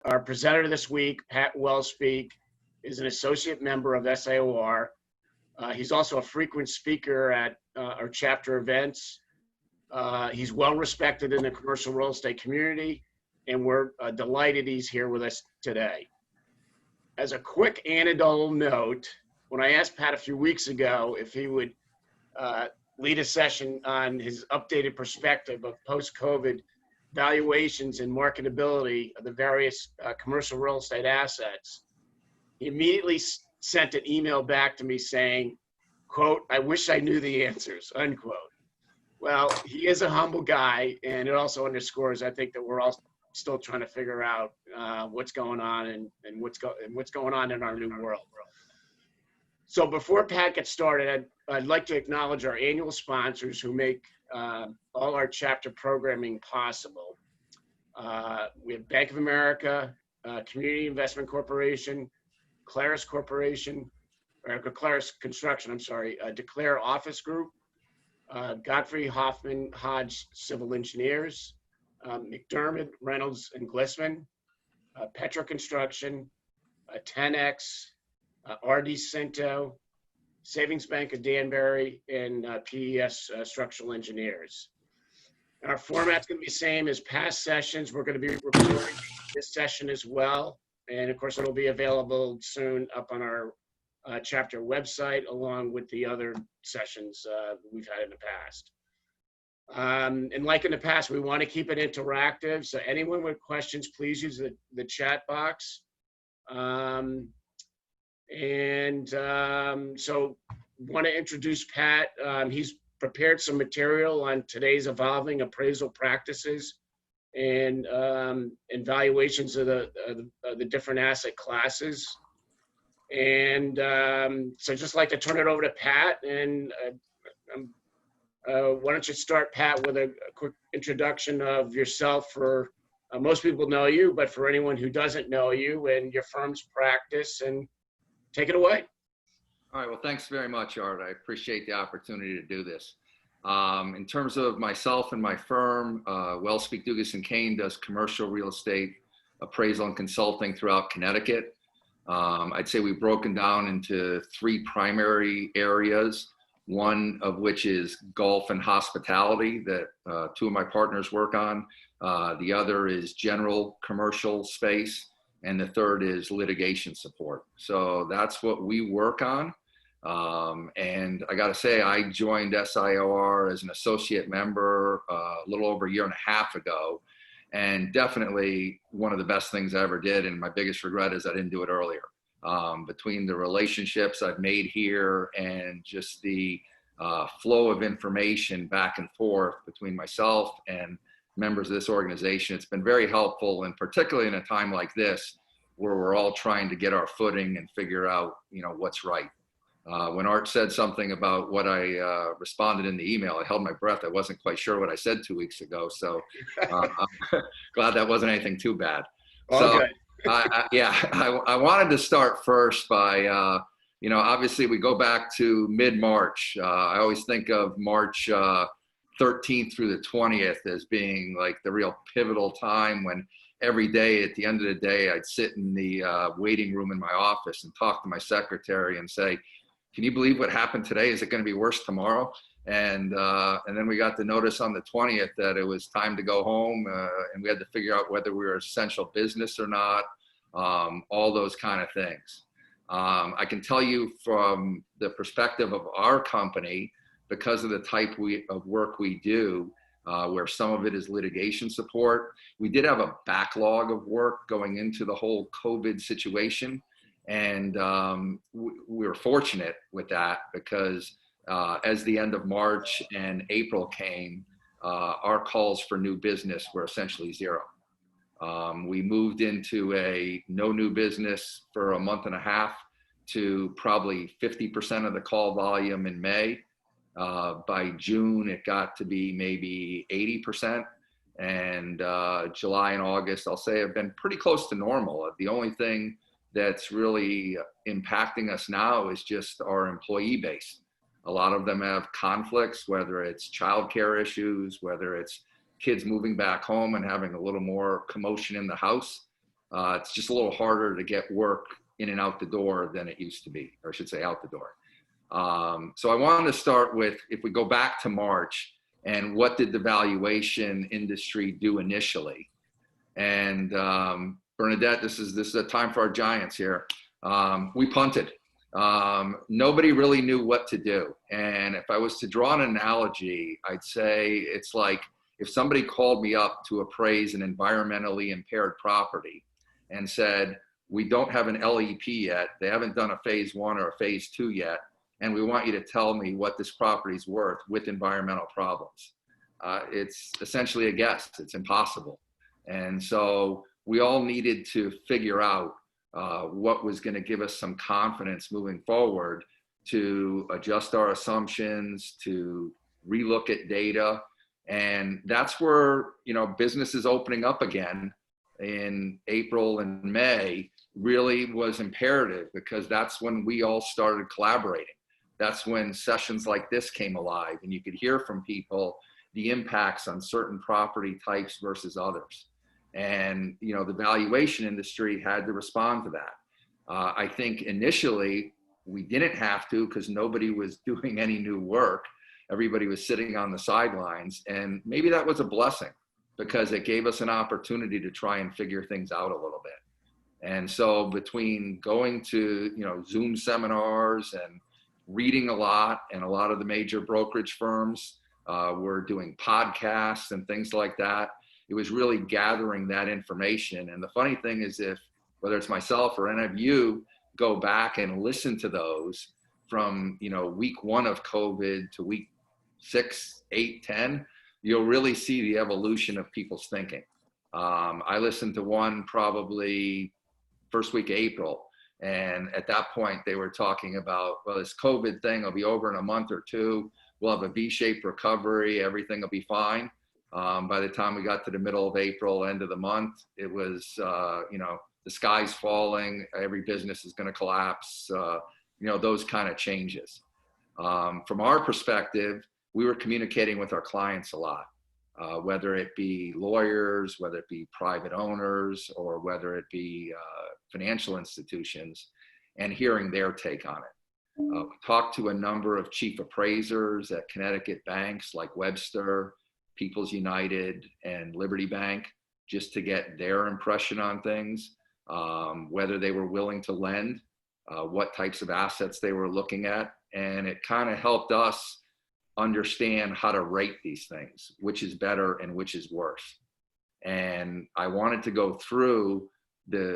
Our presenter this week, Pat Wellspeak, is an associate member of SIOR. He's also a frequent speaker at our chapter events. He's well respected in the commercial real estate community, and we're delighted he's here with us today. As a quick anecdotal note, when I asked Pat a few weeks ago if he would lead a session on his updated perspective of post-COVID valuations and marketability of the various commercial real estate assets, he immediately sent an email back to me saying, quote, "I wish I knew the answers," unquote. Well, he is a humble guy, and it also underscores, I think, that we're all still trying to figure out what's going on and what's going on in our new world. So before Pat gets started, I'd like to acknowledge our annual sponsors who make all our chapter programming possible. We have Bank of America, Community Investment Corporation, Claris Corporation, or Claris Construction, I'm sorry, Declare Office Group, Godfrey Hoffman Hodge Civil Engineers, McDermott, Reynolds and Glissman, Petra Construction, 10X, RD Cinto, Savings Bank of Danbury, and PES Structural Engineers. Our format's going to be the same as past sessions. We're going to be recording this session as well. And of course, it'll be available soon up on our chapter website, along with the other sessions we've had in the past. And like in the past, we want to keep it interactive. So anyone with questions, please use the chat box. So want to introduce Pat. He's prepared some material on today's evolving appraisal practices and valuations of the different asset classes. And so I'd just like to turn it over to Pat. And why don't you start, Pat, with a quick introduction of yourself for most people know you, but for anyone who doesn't know you and your firm's practice, and take it away. All right, well, thanks very much, Art. I appreciate the opportunity to do this. In terms of myself and my firm, Wellspeak Dugas Kane does commercial real estate appraisal and consulting throughout Connecticut. I'd say we've broken down into three primary areas, one of which is golf and hospitality that two of my partners work on. The other is general commercial space. And the third is litigation support. So that's what we work on. And I gotta say, I joined SIOR as an associate member a little over a year and a half ago. And definitely one of the best things I ever did. And my biggest regret is I didn't do it earlier. Between the relationships I've made here and just the flow of information back and forth between myself and members of this organization, it's been very helpful, and particularly in a time like this where we're all trying to get our footing and figure out, what's right. When Art said something about what I responded in the email, I held my breath. I wasn't quite sure what I said 2 weeks ago, so I'm glad that wasn't anything too bad. Okay. So I wanted to start first by obviously we go back to mid-March. I always think of March 13th through the 20th as being like the real pivotal time when every day at the end of the day, I'd sit in the waiting room in my office and talk to my secretary and say, "Can you believe what happened today? Is it going to be worse tomorrow?" And then we got the notice on the 20th that it was time to go home, and we had to figure out whether we were essential business or not, all those kind of things. I can tell you from the perspective of our company, because of the type of work we do, where some of it is litigation support, we did have a backlog of work going into the whole COVID situation. And we were fortunate with that because as the end of March and April came, our calls for new business were essentially zero. We moved into a no new business for a month and a half to probably 50% of the call volume in May. By June, it got to be maybe 80%. And July and August, I'll say, have been pretty close to normal. The only thing that's really impacting us now is just our employee base. A lot of them have conflicts, whether it's childcare issues, whether it's kids moving back home and having a little more commotion in the house. It's just a little harder to get work in and out the door than it used to be, or I should say out the door. So I wanted to start with, if we go back to March, and what did the valuation industry do initially? And Bernadette, this is a time for our giants here. We punted. Nobody really knew what to do. And if I was to draw an analogy, I'd say it's like if somebody called me up to appraise an environmentally impaired property and said, we don't have an LEP yet, they haven't done a phase 1 or a phase 2 yet, and we want you to tell me what this property's worth with environmental problems. It's essentially a guess. It's impossible. And so we all needed to figure out what was going to give us some confidence moving forward to adjust our assumptions, to relook at data. And that's where, businesses opening up again in April and May really was imperative, because that's when we all started collaborating. That's when sessions like this came alive, and you could hear from people the impacts on certain property types versus others. And, the valuation industry had to respond to that. I think initially we didn't have to, because nobody was doing any new work. Everybody was sitting on the sidelines, and maybe that was a blessing, because it gave us an opportunity to try and figure things out a little bit. And so between going to, Zoom seminars and reading a lot, and a lot of the major brokerage firms were doing podcasts and things like that, it was really gathering that information. And the funny thing is, whether it's myself or any of you go back and listen to those from, week 1 of COVID to week 6, 8, 10, you'll really see the evolution of people's thinking. I listened to one probably first week of April. And at that point, they were talking about, well, this COVID thing will be over in a month or 2. We'll have a V-shaped recovery. Everything will be fine. By the time we got to the middle of April, end of the month, it was, the sky's falling. Every business is going to collapse. Those kind of changes. From our perspective, we were communicating with our clients a lot, whether it be lawyers, whether it be private owners, or whether it be financial institutions, and hearing their take on it. We talked to a number of chief appraisers at Connecticut banks like Webster, People's United, and Liberty Bank, just to get their impression on things, whether they were willing to lend, what types of assets they were looking at. And it kind of helped us understand how to rate these things, which is better and which is worse. And I wanted to go through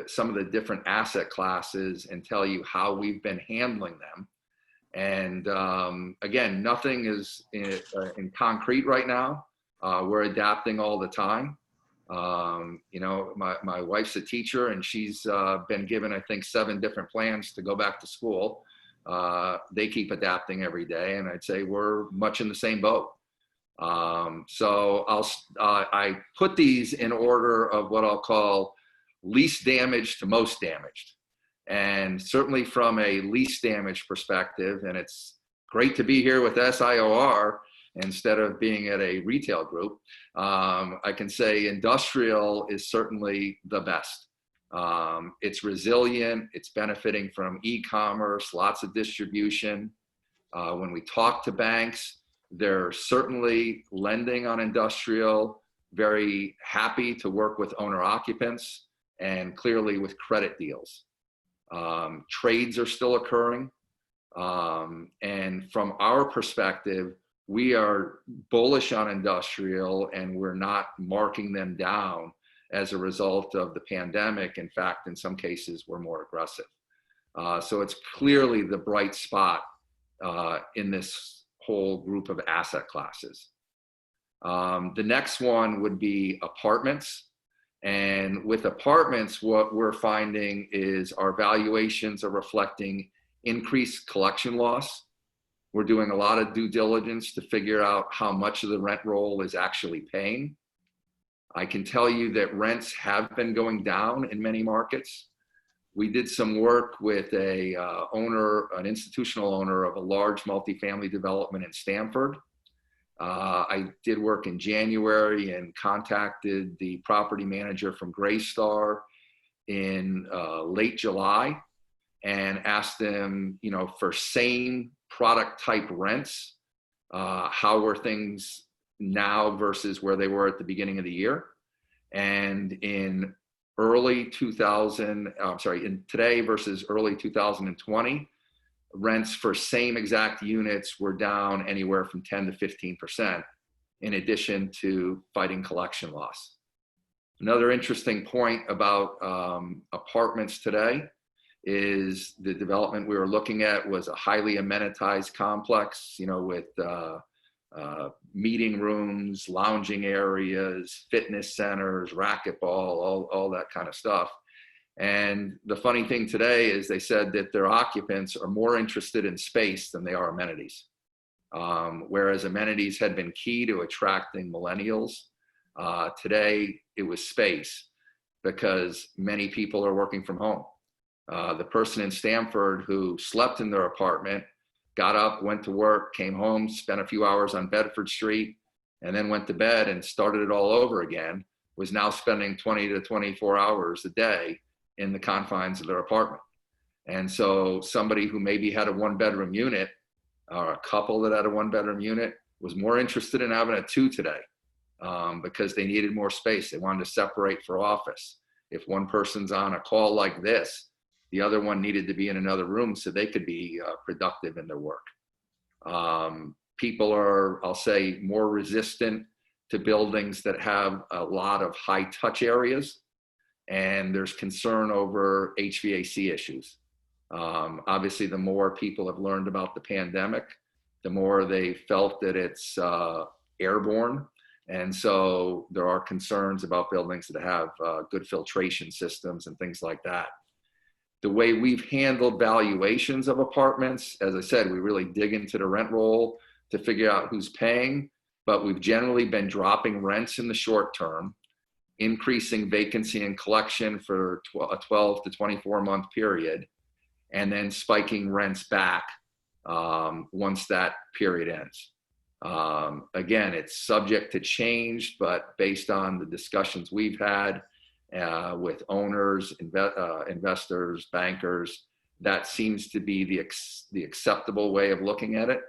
some of the different asset classes and tell you how we've been handling them. And again, nothing is in concrete right now. We're adapting all the time. My wife's a teacher, and she's been given, I think, 7 different plans to go back to school. They keep adapting every day, and I'd say we're much in the same boat. So I put these in order of what I'll call least damaged to most damaged. And certainly from a least damaged perspective, and it's great to be here with SIOR instead of being at a retail group, I can say industrial is certainly the best. It's resilient, it's benefiting from e-commerce, lots of distribution. When we talk to banks, they're certainly lending on industrial, very happy to work with owner occupants, and clearly with credit deals. Trades are still occurring. And from our perspective, we are bullish on industrial, and we're not marking them down as a result of the pandemic. In fact, in some cases, we're more aggressive. So it's clearly the bright spot in this whole group of asset classes. The next one would be apartments. And with apartments, what we're finding is our valuations are reflecting increased collection loss. We're doing a lot of due diligence to figure out how much of the rent roll is actually paying. I can tell you that rents have been going down in many markets. We did some work with an institutional owner of a large multifamily development in Stamford. I did work in January and contacted the property manager from Greystar. in late July and asked them, for same product type rents, how were things now versus where they were at the beginning of the year. And in today versus early 2020, rents for same exact units were down anywhere from 10 to 15%, in addition to fighting collection loss. Another interesting point about apartments today is the development we were looking at was a highly amenitized complex, with meeting rooms, lounging areas, fitness centers, racquetball, all that kind of stuff. And the funny thing today is they said that their occupants are more interested in space than they are amenities. Whereas amenities had been key to attracting millennials, today it was space, because many people are working from home. The person in Stamford who slept in their apartment, got up, went to work, came home, spent a few hours on Bedford Street, and then went to bed and started it all over again, was now spending 20 to 24 hours a day in the confines of their apartment. And so somebody who maybe had a 1-bedroom unit, or a couple that had a 1-bedroom unit, was more interested in having a 2 today, because they needed more space. They wanted to separate for office. If one person's on a call like this, the other one needed to be in another room so they could be productive in their work. People are, I'll say, more resistant to buildings that have a lot of high touch areas, and there's concern over HVAC issues. Obviously, the more people have learned about the pandemic, the more they felt that it's airborne. And so there are concerns about buildings that have good filtration systems and things like that. The way we've handled valuations of apartments, as I said, we really dig into the rent roll to figure out who's paying, but we've generally been dropping rents in the short term, increasing vacancy and collection for a 12 to 24 month period, and then spiking rents back once that period ends. Again, it's subject to change, but based on the discussions we've had with owners, investors, bankers, that seems to be the acceptable way of looking at it.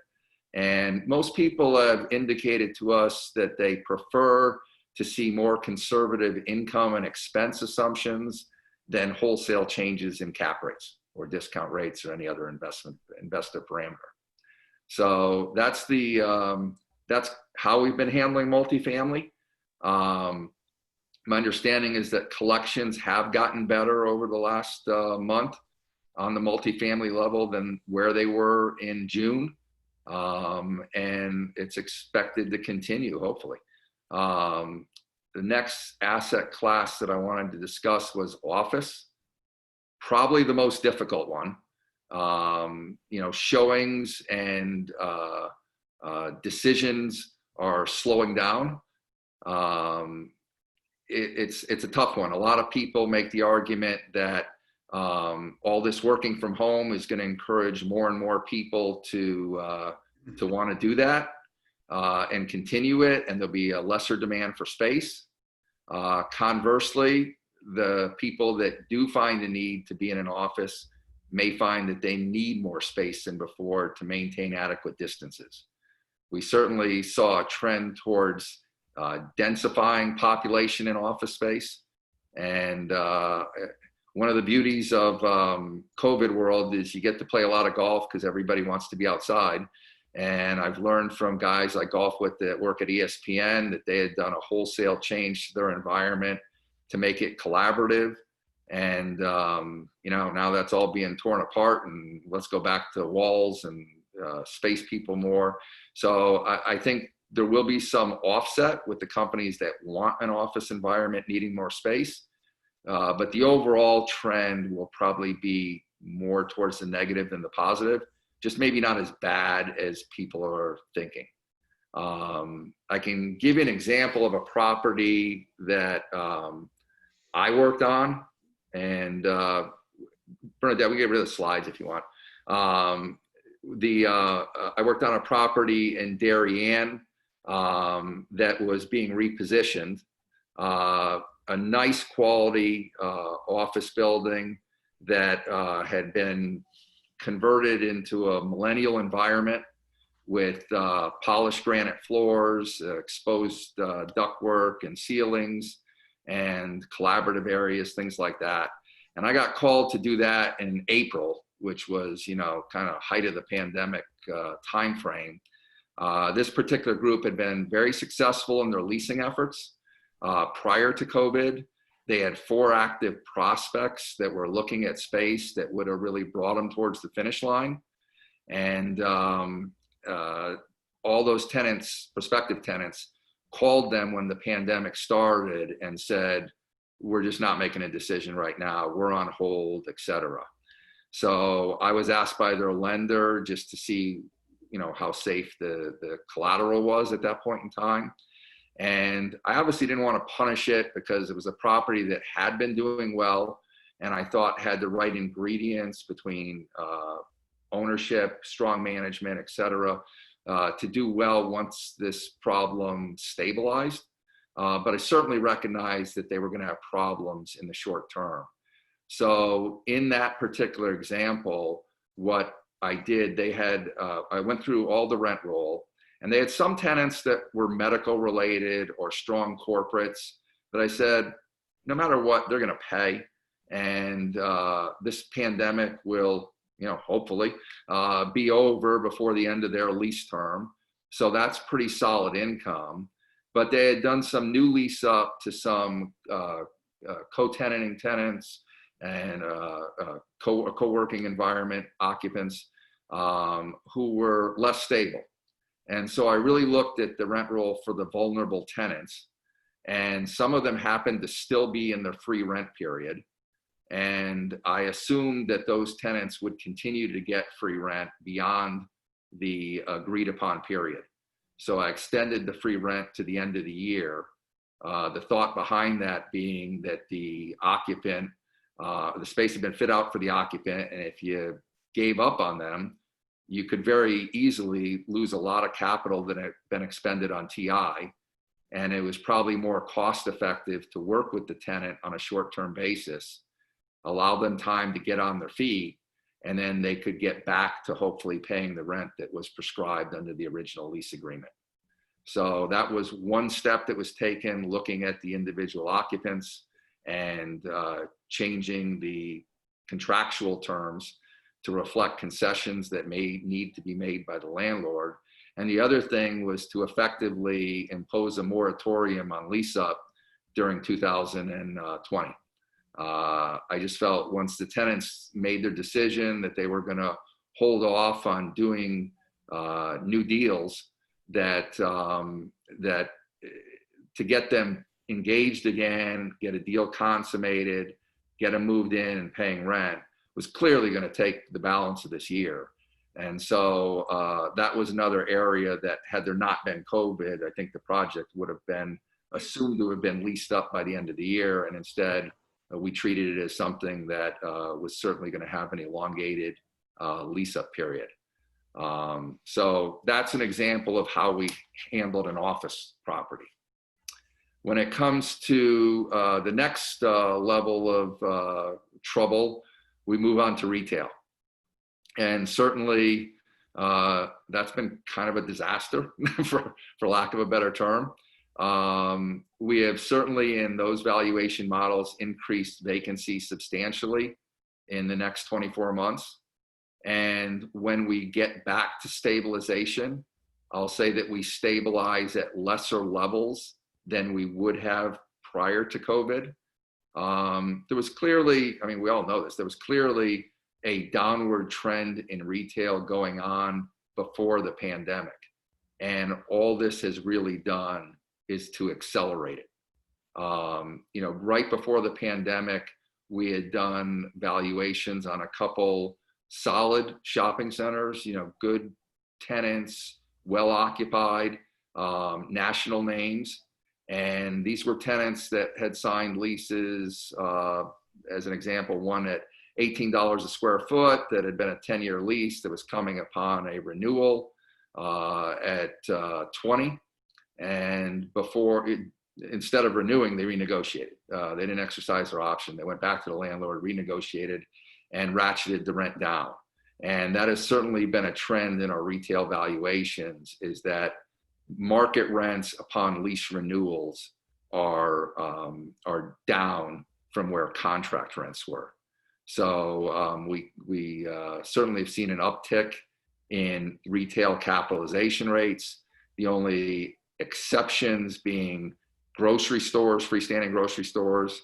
And most people have indicated to us that they prefer to see more conservative income and expense assumptions than wholesale changes in cap rates or discount rates or any other investor parameter. So that's how we've been handling multifamily. My understanding is that collections have gotten better over the last month on the multifamily level than where they were in June. And it's expected to continue, hopefully. The next asset class that I wanted to discuss was office, probably the most difficult one. Showings and decisions are slowing down. It's a tough one. A lot of people make the argument that all this working from home is going to encourage more and more people to want to do that and continue it, and there'll be a lesser demand for space. Conversely, the people that do find the need to be in an office may find that they need more space than before to maintain adequate distances. We certainly saw a trend towards densifying population in office space. And one of the beauties of COVID world is you get to play a lot of golf because everybody wants to be outside. And I've learned from guys I golf with that work at ESPN that they had done a wholesale change to their environment to make it collaborative. And, now that's all being torn apart, and let's go back to walls and space people more. So I think there will be some offset with the companies that want an office environment needing more space. But the overall trend will probably be more towards the negative than the positive, just maybe not as bad as people are thinking. I can give you an example of a property that I worked on, and Bernadette, we get rid of the slides if you want. I worked on a property in Darien that was being repositioned. a nice quality office building that had been converted into a millennial environment with polished granite floors, exposed ductwork and ceilings, and collaborative areas, things like that. And I got called to do that in April, which was, kind of height of the pandemic timeframe. This particular group had been very successful in their leasing efforts prior to COVID. They had 4 active prospects that were looking at space that would have really brought them towards the finish line. And all those tenants, prospective tenants, called them when the pandemic started and said, we're just not making a decision right now. We're on hold, et cetera. So I was asked by their lender just to see, how safe the collateral was at that point in time. And I obviously didn't want to punish it because it was a property that had been doing well, and I thought had the right ingredients between ownership, strong management, et cetera, to do well once this problem stabilized. But I certainly recognized that they were going to have problems in the short term. So in that particular example, what I did, I went through all the rent roll, and they had some tenants that were medical related or strong corporates that I said, no matter what, they're going to pay. And this pandemic will, hopefully be over before the end of their lease term. So that's pretty solid income. But they had done some new lease up to some co-tenanting tenants and co-working environment occupants who were less stable. And so I really looked at the rent roll for the vulnerable tenants, and some of them happened to still be in their free rent period. And I assumed that those tenants would continue to get free rent beyond the agreed upon period. So I extended the free rent to the end of the year. The thought behind that being that the occupant, the space had been fit out for the occupant, and if you gave up on them, you could very easily lose a lot of capital that had been expended on TI. And it was probably more cost effective to work with the tenant on a short-term basis, allow them time to get on their feet, and then they could get back to hopefully paying the rent that was prescribed under the original lease agreement. So that was one step that was taken, looking at the individual occupants and changing the contractual terms to reflect concessions that may need to be made by the landlord. And the other thing was to effectively impose a moratorium on lease up during 2020. I just felt once the tenants made their decision that they were going to hold off on doing new deals, that to get them engaged again, get a deal consummated, get them moved in and paying rent was clearly going to take the balance of this year. And so that was another area that, had there not been COVID, I think the project would have been assumed to have been leased up by the end of the year. And instead, we treated it as something that was certainly going to have an elongated lease up period. So that's an example of how we handled an office property. When it comes to the next level of trouble, we move on to retail. And certainly that's been kind of a disaster for lack of a better term. We have certainly in those valuation models increased vacancy substantially in the next 24 months. And when we get back to stabilization, I'll say that we stabilize at lesser levels than we would have prior to COVID. There was clearly, I mean, we all know this, there was clearly a downward trend in retail going on before the pandemic. And all this has really done is to accelerate it. Right before the pandemic, we had done valuations on a couple solid shopping centers, good tenants, well occupied, national names. And these were tenants that had signed leases, as an example, one at $18 a square foot that had been a 10-year lease that was coming upon a renewal at 20. And before instead of renewing, they renegotiated. They didn't exercise their option. They went back to the landlord, renegotiated, and ratcheted the rent down. And that has certainly been a trend in our retail valuations, is that market rents upon lease renewals are down from where contract rents were. So we certainly have seen an uptick in retail capitalization rates. The only exceptions being grocery stores, freestanding grocery stores,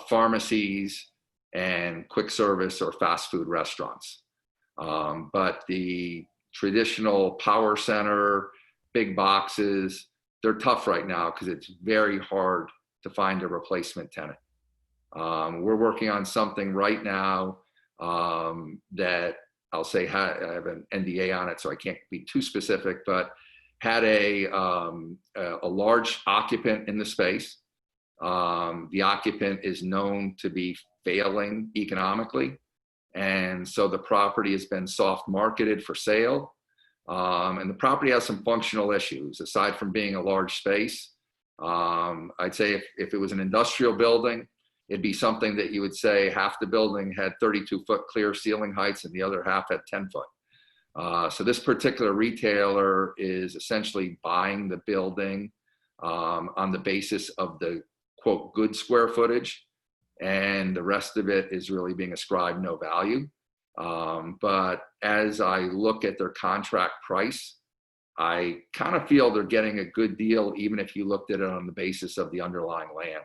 pharmacies, and quick service or fast food restaurants. But the traditional power center, big boxes, they're tough right now because it's very hard to find a replacement tenant. We're working on something right now that I'll say I have an NDA on it, so I can't be too specific, but had a large occupant in the space. The occupant is known to be failing economically, and so the property has been soft marketed for sale. And the property has some functional issues aside from being a large space. I'd say if it was an industrial building, it'd be something that you would say half the building had 32-foot clear ceiling heights and the other half had 10-foot. So this particular retailer is essentially buying the building on the basis of the quote good square footage, and the rest of it is really being ascribed no value. But as I look at their contract price, I kind of feel they're getting a good deal, even if you looked at it on the basis of the underlying land.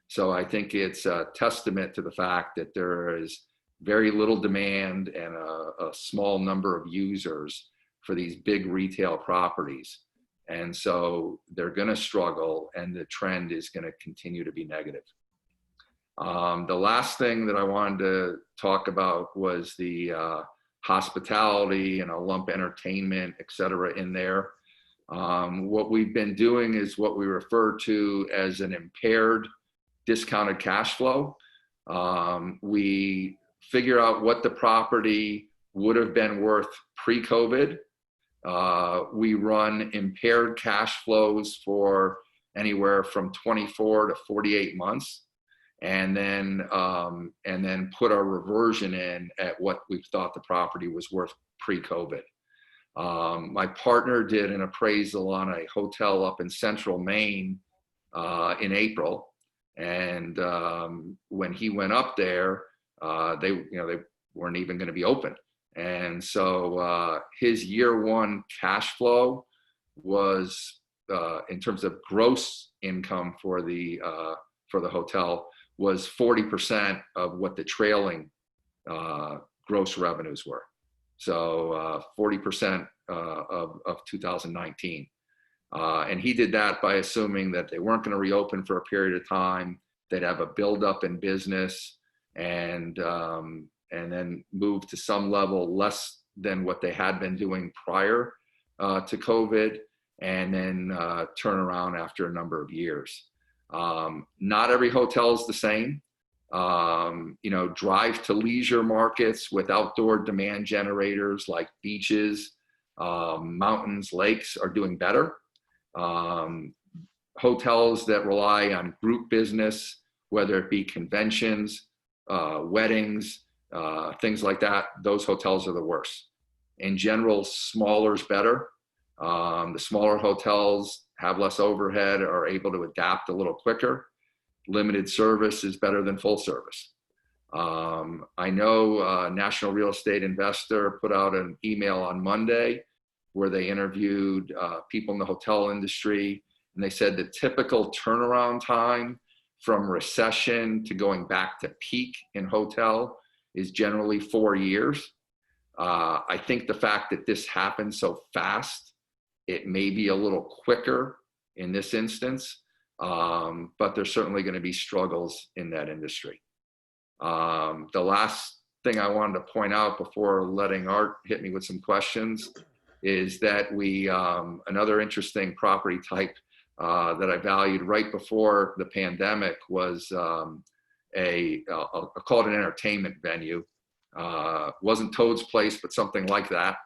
So I think it's a testament to the fact that there is very little demand and a small number of users for these big retail properties. And so they're going to struggle, and the trend is going to continue to be negative. The last thing that I wanted to talk about was the hospitality, and I'll lump entertainment, et cetera, in there. What we've been doing is what we refer to as an impaired discounted cash flow. We figure out what the property would have been worth pre-COVID. We run impaired cash flows for anywhere from 24 to 48 months. And then put our reversion in at what we thought the property was worth pre-COVID. My partner did an appraisal on a hotel up in Central Maine in April, and when he went up there, they weren't even going to be open, and so his year one cash flow was in terms of gross income for the hotel was 40% of what the trailing gross revenues were. So 40% of 2019. And he did that by assuming that they weren't going to reopen for a period of time. They'd have a buildup in business, and then move to some level less than what they had been doing prior to COVID, and then turn around after a number of years. Not every hotel is the same. Drive to leisure markets with outdoor demand generators like beaches, mountains, lakes are doing better. Hotels that rely on group business, whether it be conventions, weddings, things like that, those hotels are the worst. In general, smaller is better. The smaller hotels have less overhead, are able to adapt a little quicker. Limited service is better than full service. I know National Real Estate Investor put out an email on Monday where they interviewed people in the hotel industry, and they said the typical turnaround time from recession to going back to peak in hotel is generally 4 years. I think the fact that this happened so fast, it may be a little quicker in this instance, but there's certainly going to be struggles in that industry. The last thing I wanted to point out before letting Art hit me with some questions is that another interesting property type that I valued right before the pandemic was I'll call it an entertainment venue. Wasn't Toad's Place, but something like that,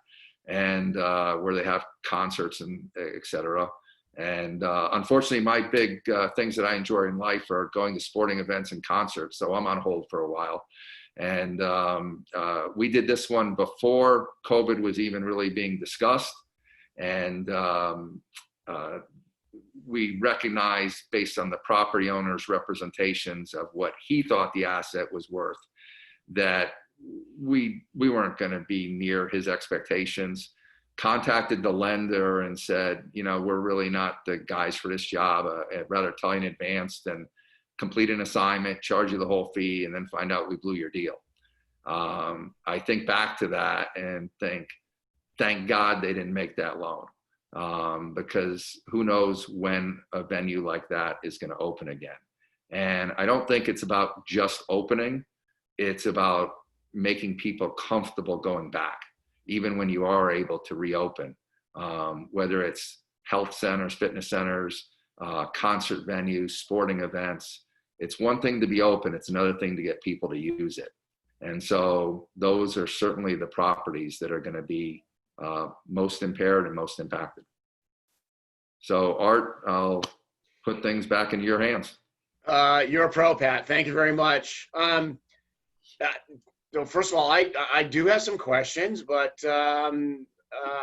and where they have concerts and et cetera. And unfortunately, my big things that I enjoy in life are going to sporting events and concerts. So I'm on hold for a while. And we did this one before COVID was even really being discussed. And we recognized, based on the property owner's representations of what he thought the asset was worth, that we weren't going to be near his expectations. Contacted the lender and said, we're really not the guys for this job. I'd rather tell you in advance than complete an assignment, charge you the whole fee, and then find out we blew your deal. I think back to that and think, thank God they didn't make that loan, because who knows when a venue like that is going to open again. And I don't think it's about just opening. It's about making people comfortable going back, even when you are able to reopen, whether it's health centers, fitness centers, concert venues, sporting events. It's one thing to be open. It's another thing to get people to use it. And so those are certainly the properties that are going to be most impaired and most impacted. So Art, I'll put things back into your hands. You're a pro, Pat. Thank you very much. So first of all, I do have some questions, but I'm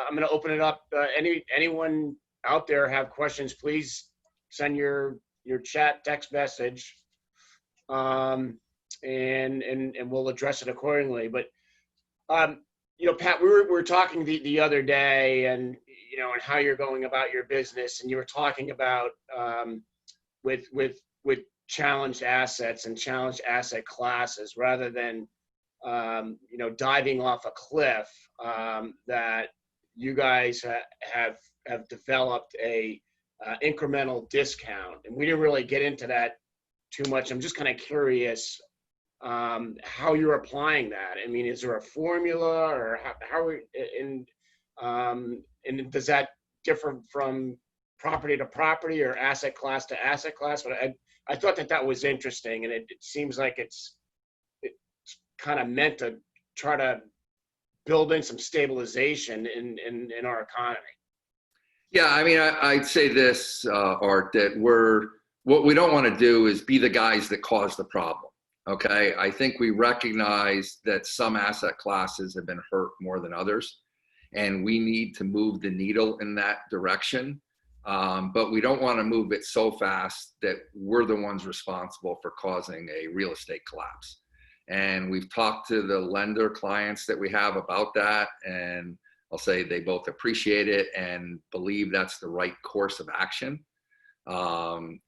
going to open it up. Anyone out there have questions, please send your chat text message, and we'll address it accordingly. But Pat, we were talking the other day, and and how you're going about your business, and you were talking about with challenged assets and challenged asset classes, rather than diving off a cliff, that you guys have developed a incremental discount, and we didn't really get into that too much. I'm just kind of curious how you're applying that. I mean, is there a formula, or and does that differ from property to property or asset class to asset class? But I thought that was interesting, and it seems like it's kind of meant to try to build in some stabilization in our economy. Yeah, I mean, I'd say this, Art, that what we don't want to do is be the guys that cause the problem. Okay, I think we recognize that some asset classes have been hurt more than others, and we need to move the needle in that direction. But we don't want to move it so fast that we're the ones responsible for causing a real estate collapse. And we've talked to the lender clients that we have about that, and I'll say they both appreciate it and believe that's the right course of action. I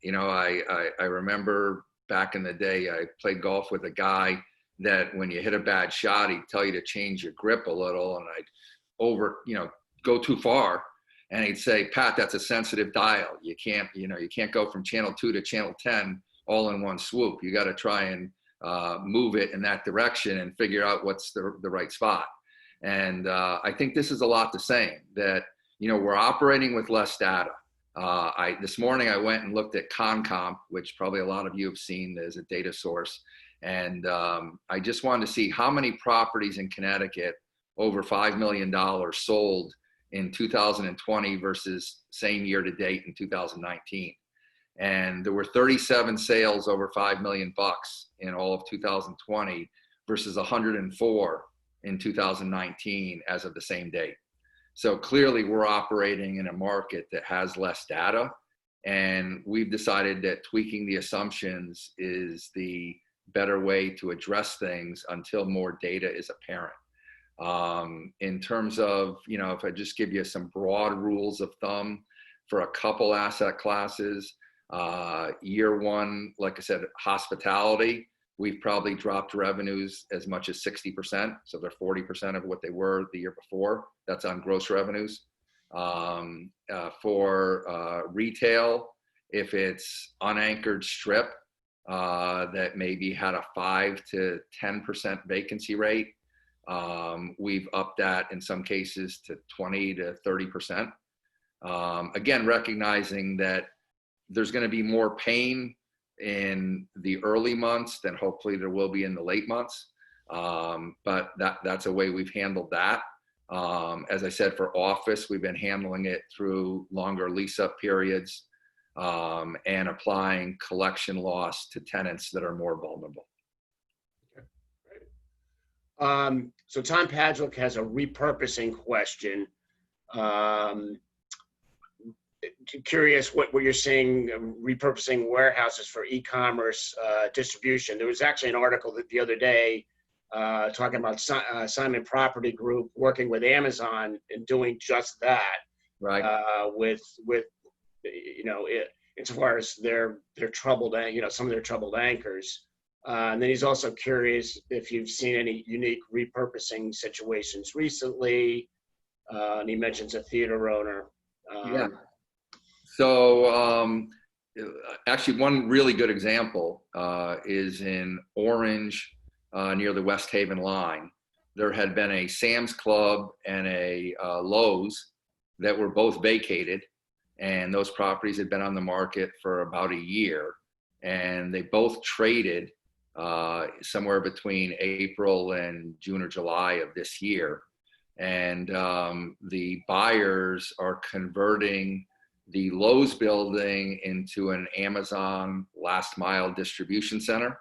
remember back in the day, I played golf with a guy that when you hit a bad shot, he'd tell you to change your grip a little, and I'd go too far. And he'd say, Pat, that's a sensitive dial. You can't go from channel 2 to channel 10 all in one swoop. You got to try and move it in that direction and figure out what's the right spot. And I think this is a lot the same, that, we're operating with less data. This morning I went and looked at ConComp, which probably a lot of you have seen as a data source. And I just wanted to see how many properties in Connecticut over $5 million sold in 2020 versus same year to date in 2019. And there were 37 sales over $5 million in all of 2020 versus 104 in 2019 as of the same date. So clearly we're operating in a market that has less data, and we've decided that tweaking the assumptions is the better way to address things until more data is apparent. In terms of, if I just give you some broad rules of thumb for a couple asset classes, year one, like I said, hospitality, we've probably dropped revenues as much as 60%. So they're 40% of what they were the year before. That's on gross revenues. For retail, if it's unanchored strip that maybe had a 5 to 10% vacancy rate, we've upped that in some cases to 20 to 30%. Again, recognizing that there's going to be more pain in the early months than hopefully there will be in the late months. But that's a way we've handled that. As I said, for office, we've been handling it through longer lease-up periods and applying collection loss to tenants that are more vulnerable. So Tom Padgett has a repurposing question. Curious what you're seeing, repurposing warehouses for e-commerce distribution. There was actually an article that the other day talking about Simon Property Group working with Amazon and doing just that. Right. With insofar as their troubled, some of their troubled anchors. And then he's also curious if you've seen any unique repurposing situations recently. And he mentions a theater owner. Yeah. So actually, one really good example is in Orange near the West Haven line. There had been a Sam's Club and a Lowe's that were both vacated, and those properties had been on the market for about a year, and they both traded somewhere between April and June or July of this year. And the buyers are converting the Lowe's building into an Amazon last mile distribution center.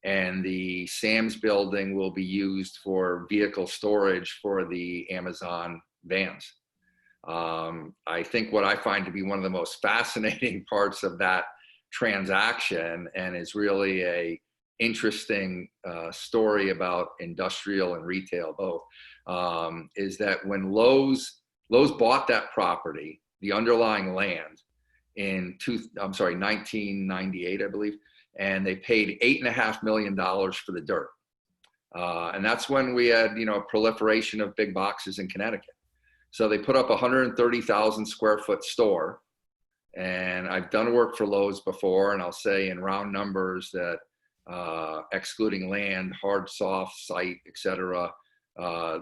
And the Sam's building will be used for vehicle storage for the Amazon vans. I think what I find to be one of the most fascinating parts of that transaction, and is really a interesting story about industrial and retail both, is that when Lowe's bought that property, the underlying land, in 1998, I believe, and they paid $8.5 million for the dirt. And that's when we had, a proliferation of big boxes in Connecticut. So they put up a 130,000 square foot store. And I've done work for Lowe's before, and I'll say in round numbers that excluding land, hard, soft, site, et cetera,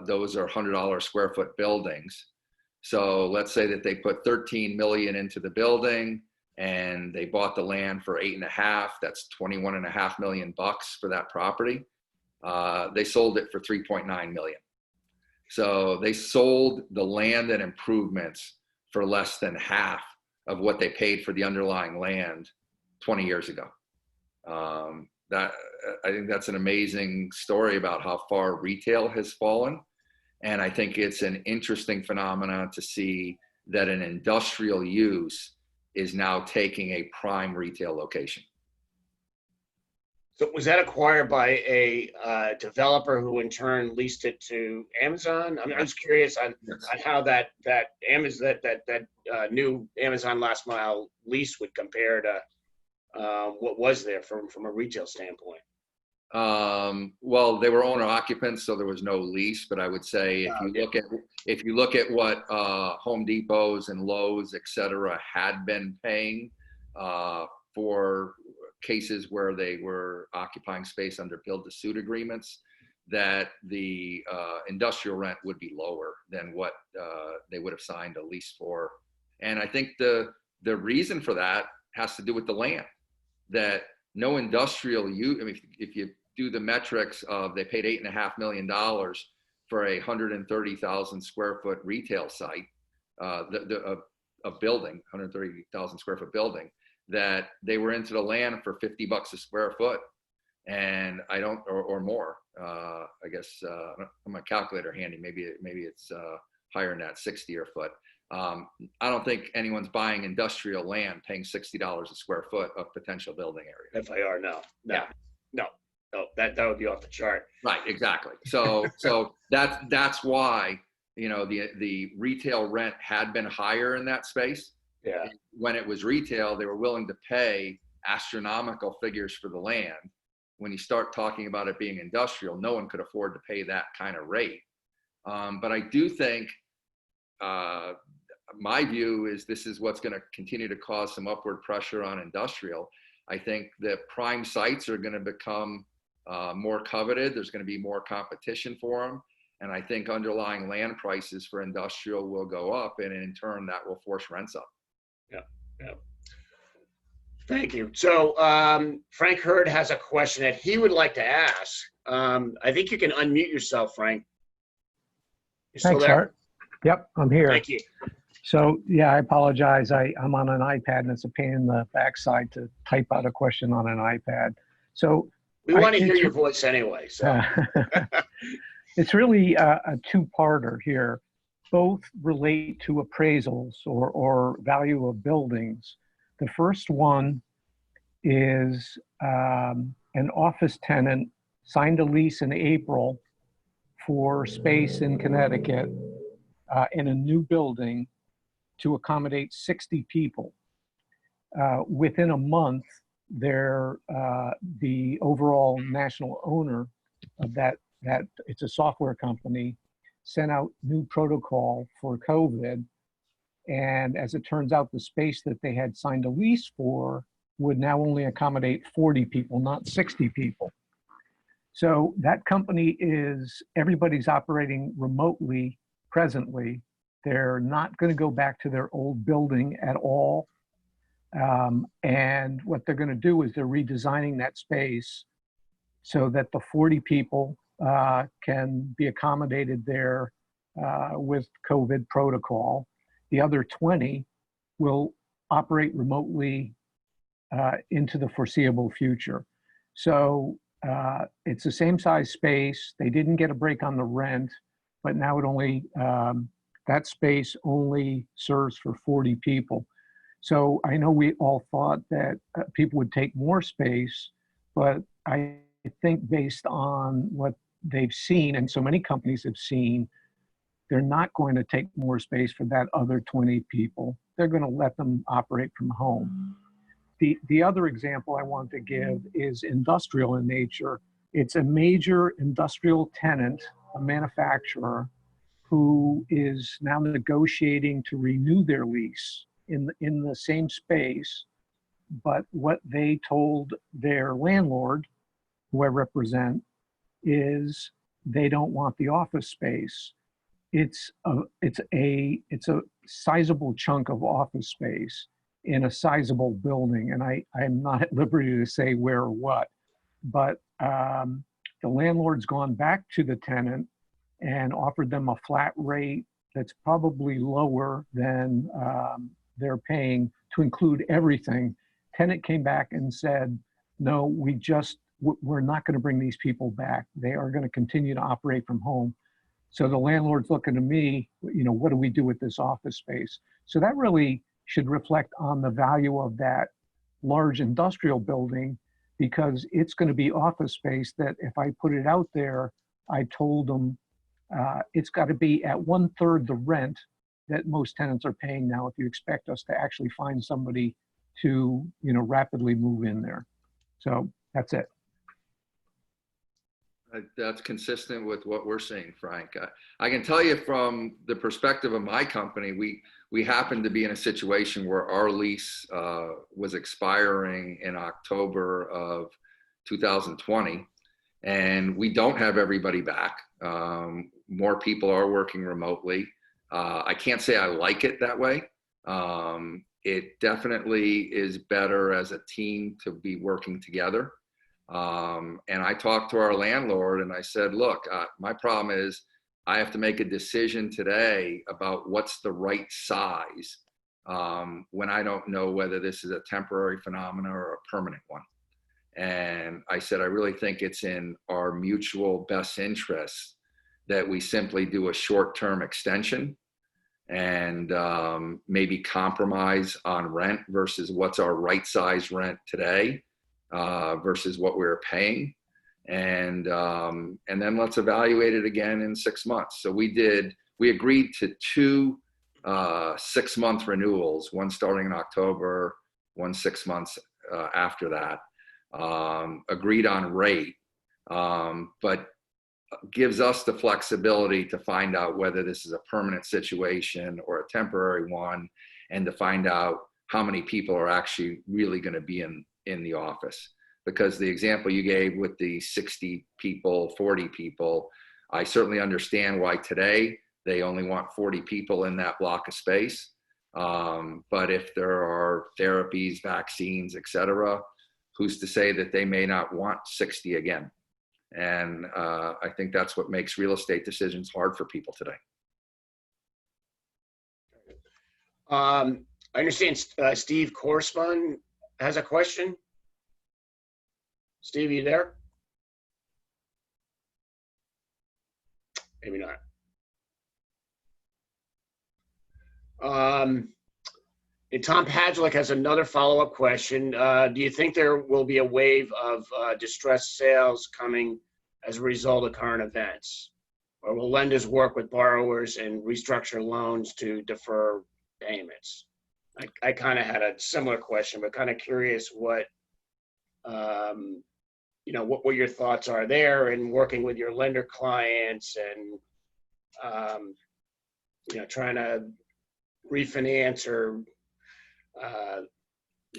those are $100 square foot buildings. So let's say that they put 13 million into the building and they bought the land for 8.5. That's 21.5 million bucks for that property. They sold it for 3.9 million. So they sold the land and improvements for less than half of what they paid for the underlying land 20 years ago. I think that's an amazing story about how far retail has fallen. And I think it's an interesting phenomenon to see that an industrial use is now taking a prime retail location. So was that acquired by a developer who in turn leased it to Amazon? I'm just curious on how that new Amazon last mile lease would compare to what was there from a retail standpoint. Well, they were owner occupants, so there was no lease. But I would say if you look at what Home Depots and Lowe's, et cetera, had been paying for cases where they were occupying space under build-to-suit agreements, that the industrial rent would be lower than what they would have signed a lease for. And I think the reason for that has to do with the land. That no industrial use, I mean, if you do the metrics of they paid $8.5 million for a 130,000 square foot retail site, a building, 130,000 square foot building, that they were into the land for $50 a square foot. And I don't, or more, I guess, on my calculator handy, maybe it's higher than that, 60 a foot. I don't think anyone's buying industrial land paying $60 a square foot of potential building area. FIR, no, that would be off the chart. Right, exactly. So that's why, the retail rent had been higher in that space. Yeah. When it was retail, they were willing to pay astronomical figures for the land. When you start talking about it being industrial, no one could afford to pay that kind of rate. But I do think, my view is this is what's going to continue to cause some upward pressure on industrial. I think that prime sites are going to become more coveted. There's going to be more competition for them. And I think underlying land prices for industrial will go up, and in turn that will force rents up. Yeah. Thank you. So Frank Hurd has a question that he would like to ask. I think you can unmute yourself, Frank. You still Thanks, there? Art. Yep, I'm here. Thank you. So, yeah, I apologize. I'm on an iPad, and it's a pain in the backside to type out a question on an iPad. So We want to hear your voice anyway. So it's really a two-parter here. Both relate to appraisals or value of buildings. The first one is an office tenant signed a lease in April for space in Connecticut in a new building to accommodate 60 people. Within a month, the overall national owner of that it's a software company, sent out new protocol for COVID. And as it turns out, the space that they had signed a lease for would now only accommodate 40 people, not 60 people. So that company everybody's operating remotely presently. They're not going to go back to their old building at all. And what they're going to do is they're redesigning that space so that the 40 people can be accommodated there with COVID protocol. The other 20 will operate remotely into the foreseeable future. So it's the same size space. They didn't get a break on the rent, but now that space only serves for 40 people. So I know we all thought that people would take more space, but I think based on what they've seen, and so many companies have seen, they're not going to take more space for that other 20 people. They're going to let them operate from home. The other example I want to give is industrial in nature. It's a major industrial tenant, a manufacturer, who is now negotiating to renew their lease in the same space. But what they told their landlord, who I represent, is they don't want the office space. It's a sizable chunk of office space in a sizable building, and I'm not at liberty to say where or what, but the landlord's gone back to the tenant and offered them a flat rate that's probably lower than they're paying to include everything. Tenant came back and said, no, we're not going to bring these people back. They are going to continue to operate from home. So the landlord's looking to me, what do we do with this office space? So that really should reflect on the value of that large industrial building, because it's going to be office space that if I put it out there, I told them it's got to be at 1/3 the rent that most tenants are paying now if you expect us to actually find somebody to rapidly move in there. So that's it. That's consistent with what we're seeing, Frank. I can tell you from the perspective of my company, we happened to be in a situation where our lease was expiring in October of 2020, and we don't have everybody back. More people are working remotely. I can't say I like it that way. It definitely is better as a team to be working together. And I talked to our landlord and I said, look, my problem is I have to make a decision today about what's the right size when I don't know whether this is a temporary phenomenon or a permanent one. And I said, I really think it's in our mutual best interest that we simply do a short-term extension and maybe compromise on rent versus what's our right size rent today. Versus what we were paying, and then let's evaluate it again in 6 months. So we agreed to 2 6-month renewals, one starting in October, one 6 months after that. Agreed on rate, but gives us the flexibility to find out whether this is a permanent situation or a temporary one, and to find out how many people are actually really going to be in the office. Because the example you gave with the 60 people, 40 people, I certainly understand why today they only want 40 people in that block of space. But if there are therapies, vaccines, et cetera, who's to say that they may not want 60 again? And I think that's what makes real estate decisions hard for people today. I understand Steve Corspun has a question. Steve, you there? Maybe not. And Tom Padgelick has another follow-up question. Do you think there will be a wave of distressed sales coming as a result of current events? Or will lenders work with borrowers and restructure loans to defer payments? I kind of had a similar question, but kind of curious what, what your thoughts are there and working with your lender clients and, trying to refinance or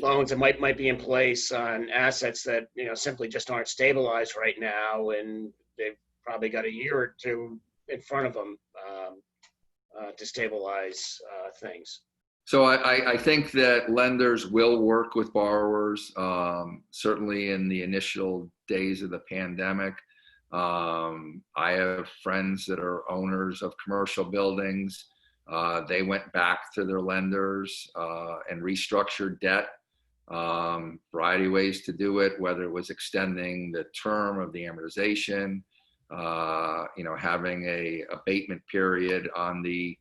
loans that might be in place on assets that, simply just aren't stabilized right now, and they've probably got a year or two in front of them to stabilize things. So I think that lenders will work with borrowers, certainly in the initial days of the pandemic. I have friends that are owners of commercial buildings. They went back to their lenders and restructured debt. Variety of ways to do it, whether it was extending the term of the amortization, having a abatement period on the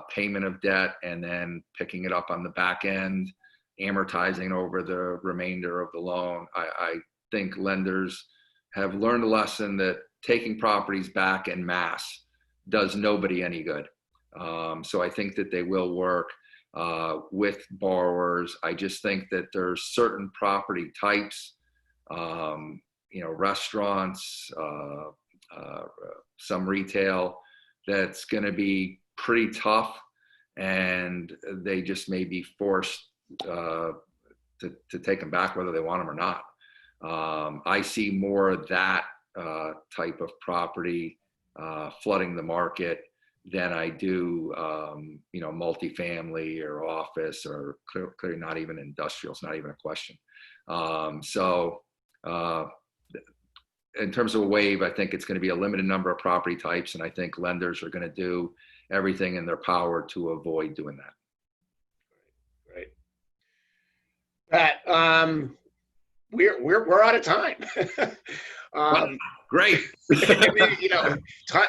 payment of debt, and then picking it up on the back end, amortizing over the remainder of the loan. I think lenders have learned a lesson that taking properties back en masse does nobody any good. So I think that they will work with borrowers. I just think that there's certain property types, restaurants, some retail, that's going to be pretty tough, and they just may be forced to take them back whether they want them or not. I see more of that type of property flooding the market than I do, multifamily or office, or clearly not even industrial. It's not even a question. In terms of a wave, I think it's going to be a limited number of property types, and I think lenders are going to do everything in their power to avoid doing that. Right. Pat, we're out of time. Great.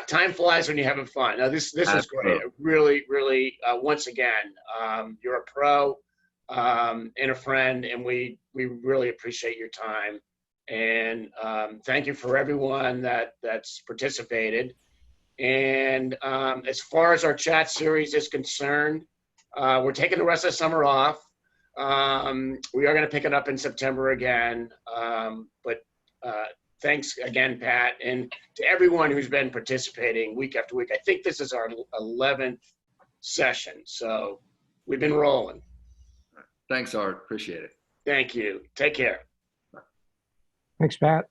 Time flies when you're having fun. Now, this is great. Really, really, once again, you're a pro and a friend, and we really appreciate your time. And thank you for everyone that's participated. And as far as our chat series is concerned, we're taking the rest of the summer off. We are going to pick it up in September again. But thanks again, Pat, and to everyone who's been participating week after week. I think this is our 11th session, so we've been rolling. Thanks, Art. Appreciate it. Thank you. Take care. Thanks, Pat.